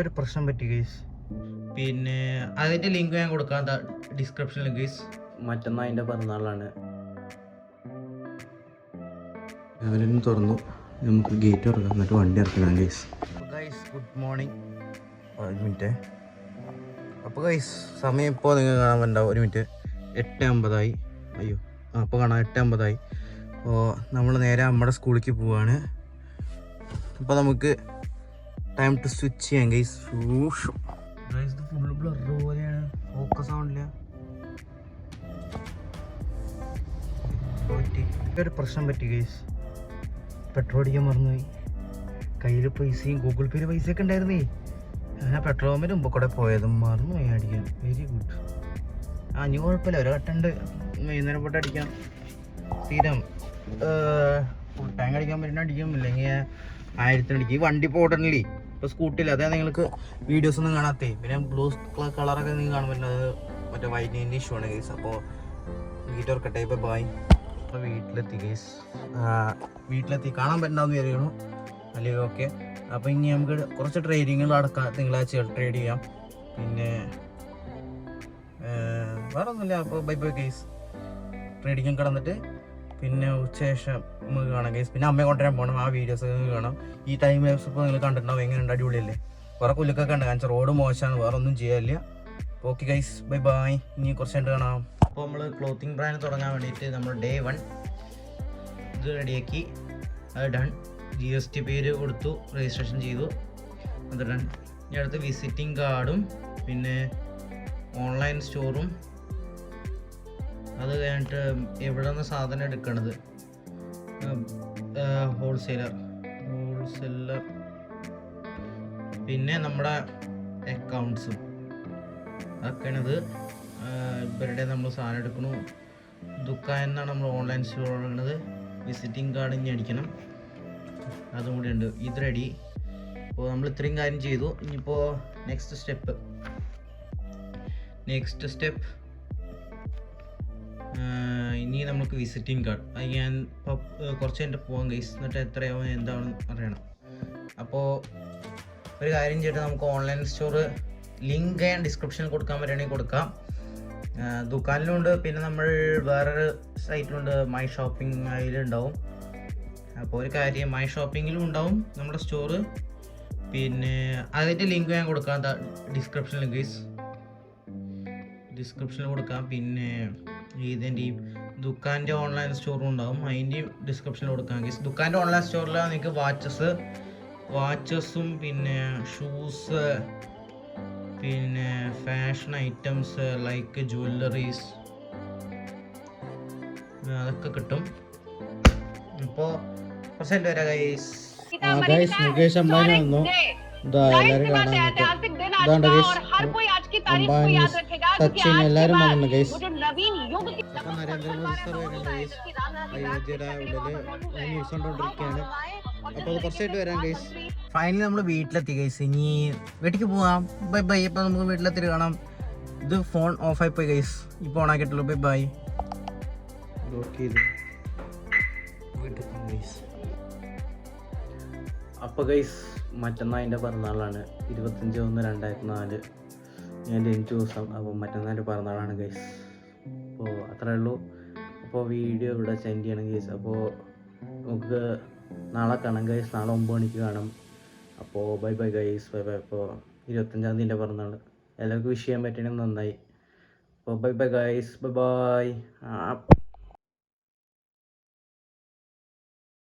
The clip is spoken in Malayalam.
ഒരു പ്രശ്നം പറ്റി ഗൈസ്. പിന്നെ അതിൻ്റെ ലിങ്ക് ഞാൻ കൊടുക്കാം ഡിസ്ക്രിപ്ഷനിൽ ഗൈസ്. മറ്റന്നാൾ അതിൻ്റെ പിറന്നാളാണ്. രാവിലെ തുറന്നു, നമുക്ക് ഗേറ്റ് തുറക്കാം, എന്നിട്ട് വണ്ടി ഇറക്കണം ഗൈസ്. Guys good morning. ഒരു മിനിറ്റ്. അപ്പോൾ ഗൈസ് സമയം ഇപ്പോൾ നിങ്ങൾ കാണാൻ പറ്റുണ്ടാവും. ഒരു മിനിറ്റ്, 8:50 അയ്യോ അപ്പോൾ കാണാം 8:50. അപ്പോൾ നമ്മൾ നേരെ നമ്മുടെ സ്കൂളിലേക്ക് പോവാണ്. അപ്പോൾ നമുക്ക് ടൈം ടു സ്വിച്ച് ചെയ്യാം ഗൈസ്. ഗൈസ് ഇത് ഫുള്ള് ബ്ലർ പോലെയാണ്, ഫോക്കസ് ആവണില്ല. ഒരു പ്രശ്നം പറ്റി ഗൈസ്. പെട്രോൾ അടിക്കാൻ മറന്നുപോയി. കയ്യിൽ പൈസയും ഗൂഗിൾ പേയിൽ പൈസയൊക്കെ ഉണ്ടായിരുന്നേ. ഞാൻ പെട്രോൾ പമ്പിന് മുമ്പ് കൂടെ പോയതും മറന്നുപോയി അടിക്കാൻ. Very good. ഇനി കുഴപ്പമില്ല, ഒരു കട്ടുണ്ട് വൈകുന്നേരം പോയിട്ട് അടിക്കാം. സ്ഥിരം ഫുൾ ടാങ്ക് അടിക്കാൻ പറ്റുന്ന അടിക്കും, ഇല്ലെങ്കിൽ 1000 അടിക്കും. ഈ വണ്ടി പോട്ടണില്ലേ ഇപ്പോൾ സ്കൂട്ടിയിൽ, അതായത് നിങ്ങൾക്ക് വീഡിയോസ് ഒന്നും കാണാത്തേ. പിന്നെ ബ്ലൂ കളറൊക്കെ നിങ്ങൾ കാണാൻ പറ്റുന്നത് അത് മറ്റേ വൈറ്റിൻ്റെ ഇഷ്യൂ ആണ് ഗൈസ്. അപ്പോൾ വീട്ടിൽ ഓർക്കട്ടെ. ഇപ്പോൾ ബായ്. അപ്പോൾ വീട്ടിലെത്തി ഗൈസ്. വീട്ടിലെത്തി കാണാൻ പറ്റുന്നതെന്ന് വിചാരിക്കണം. അല്ലെങ്കിൽ ഓക്കെ. അപ്പോൾ ഇനി നമുക്ക് കുറച്ച് ട്രേഡിങ്ങുകൾ അടക്കാം, തിങ്കളാഴ്ച ട്രേഡ് ചെയ്യാം. പിന്നെ വേറെ ഒന്നുമില്ല. അപ്പോൾ ബൈ ബൈ ഗൈസ്. ട്രേഡിങ്ങും കിടന്നിട്ട് പിന്നെ ഉച്ചശേഷം നമുക്ക് കാണാം ഗൈസ്. പിന്നെ അമ്മയെ കൊണ്ടുവരാൻ പോകണം, ആ വീഡിയോസ് നിങ്ങൾക്ക് കാണാം. ഈ ടൈം ലാപ്സ് ഇപ്പോൾ നിങ്ങൾ കണ്ടിട്ടുണ്ടാവും, എങ്ങനെയുണ്ട്, അടിപൊളിയല്ലേ. വേറെ കുലുക്കൊക്കെ ഉണ്ട്, കാരണം റോഡ് മോശമാണ്, വേറെ ഒന്നും ചെയ്യാനില്ല. Okay guys, bye bye. ഇനി കുറച്ച് കണ്ട് കാണാം. അപ്പോൾ നമ്മൾ ക്ലോത്തിങ് ബ്രാൻഡ് തുടങ്ങാൻ വേണ്ടിയിട്ട് നമ്മൾ Day 1 ഇത് റെഡിയാക്കി. അത് ഡൺ. GST പേര് കൊടുത്തു, രജിസ്ട്രേഷൻ ചെയ്തു, അത് ഡൺ. ഇനി അടുത്ത് വിസിറ്റിംഗ് കാർഡും പിന്നെ ഓൺലൈൻ സ്റ്റോറും. അത് കഴിഞ്ഞിട്ട് എവിടെ നിന്ന് സാധനം എടുക്കണത്, ഹോൾസെയിലർ, പിന്നെ നമ്മുടെ അക്കൗണ്ട്സും അതൊക്കെയാണിത്. ഇവരുടെ നമ്മൾ സാധനം എടുക്കണു. ദുഃഖം എന്നാണ് നമ്മൾ ഓൺലൈൻ സ്റ്റോർ തുടങ്ങുന്നത്. വിസിറ്റിംഗ് കാർഡ് ഇനി അടിക്കണം, അതും കൂടി ഉണ്ട്. ഇത് റെഡി. അപ്പോൾ നമ്മൾ ഇത്രയും കാര്യം ചെയ്തു. ഇനിയിപ്പോൾ നെക്സ്റ്റ് സ്റ്റെപ്പ് ഇനി നമുക്ക് വിസിറ്റിംഗ് കാർഡ്. അത് ഞാൻ ഇപ്പോൾ കുറച്ച് കഴിഞ്ഞിട്ട് പോകാം ഗൈസ്. എന്നിട്ട് എത്രയാവും എന്താണെന്ന് അറിയണം. അപ്പോൾ ഒരു കാര്യം ചെയ്തിട്ട് നമുക്ക് ഓൺലൈൻ സ്റ്റോർ ലിങ്ക് ഞാൻ ഡിസ്ക്രിപ്ഷനിൽ കൊടുക്കാൻ പറ്റുകയാണെങ്കിൽ കൊടുക്കാം. ദുക്കാനിലുണ്ട്, പിന്നെ നമ്മൾ വേറൊരു സൈറ്റിലുണ്ട്, മൈ ഷോപ്പിംഗ്, അതിലുണ്ടാവും. അപ്പോൾ ഒരു കാര്യം, മൈ ഷോപ്പിങ്ങിലും ഉണ്ടാവും നമ്മുടെ സ്റ്റോറ്. പിന്നെ അതിൻ്റെ ലിങ്ക് ഞാൻ കൊടുക്കാം ഡിസ്ക്രിപ്ഷനിൽ ഗൈസ്. ഡിസ്ക്രിപ്ഷനിൽ കൊടുക്കാം. പിന്നെ ഇതിൻ്റെ ഈ ദുക്കാൻ്റെ ഓൺലൈൻ സ്റ്റോറും ഉണ്ടാവും, അതിൻ്റെയും ഡിസ്ക്രിപ്ഷനിൽ കൊടുക്കാം ഗൈസ്. ദുക്കാൻ്റെ ഓൺലൈൻ സ്റ്റോറിൽ നിങ്ങൾക്ക് വാച്ചസും പിന്നെ ഷൂസ്, പിന്നെ ഫാഷൻ ഐറ്റംസ് ലൈക്ക് ജ്വല്ലറീസ്, അതൊക്കെ കിട്ടും. ഇപ്പോൾ പ്രസന്റ് വരാം ഗൈസ്. മുകേഷ് അംബാനി വന്നു. എല്ലാവരും കാണാൻ അംബാനി, സച്ചിൻ എല്ലാവരും വന്നു ഗൈസ്. നരേന്ദ്രമോദി സാർ വരുന്നുണ്ട് ഗൈസ്. അയോധ്യയുടെ ഉള്ളിൽ ന്യൂസ് കണ്ടുകൊണ്ടിരിക്കുകയാണ്. അപ്പോൾ അത് കുറച്ചായിട്ട് വരാം ഗൈസ്. ഫൈനലി നമ്മൾ വീട്ടിലെത്തി ഗൈസ്. ഇനി വീട്ടിലേക്ക് പോവാം. Bye bye. അപ്പോൾ നമുക്ക് വീട്ടിലെത്തിട്ട് കാണാം. ഇത് ഫോൺ ഓഫായി പോയി ഗൈസ്, ഇപ്പോൾ ഓൺ ആക്കിയിട്ടുള്ളൂ. Bye bye. ഓക്കെ, ഇത് വീട്ടിൽ ഗൈസ്. അപ്പോൾ ഗൈസ് മറ്റന്നാൾ എൻ്റെ പിറന്നാളാണ്. 25/1/2004 ഞാൻ ജനിച്ച ദിവസം. അപ്പോൾ മറ്റന്നാൾ പിറന്നാളാണ് ഗൈസ്. അപ്പോൾ അത്രേ ഉള്ളൂ. അപ്പോൾ വീഡിയോ ഇവിടെ സെൻഡ് ചെയ്യണം ഗൈസ്. അപ്പോൾ നമുക്ക് നാളെ കാണാം ഗൈസ്. നാളെ 9 മണിക്ക് കാണാം. അപ്പോൾ bye bye guys. Bye bye. അപ്പോൾ 25-ാം തീയതി എൻ്റെ പിറന്നാൾ. എല്ലാവർക്കും വിഷ് ചെയ്യാൻ പറ്റണമെങ്കിൽ നന്നായി. അപ്പോൾ bye bye guys. Bye bye.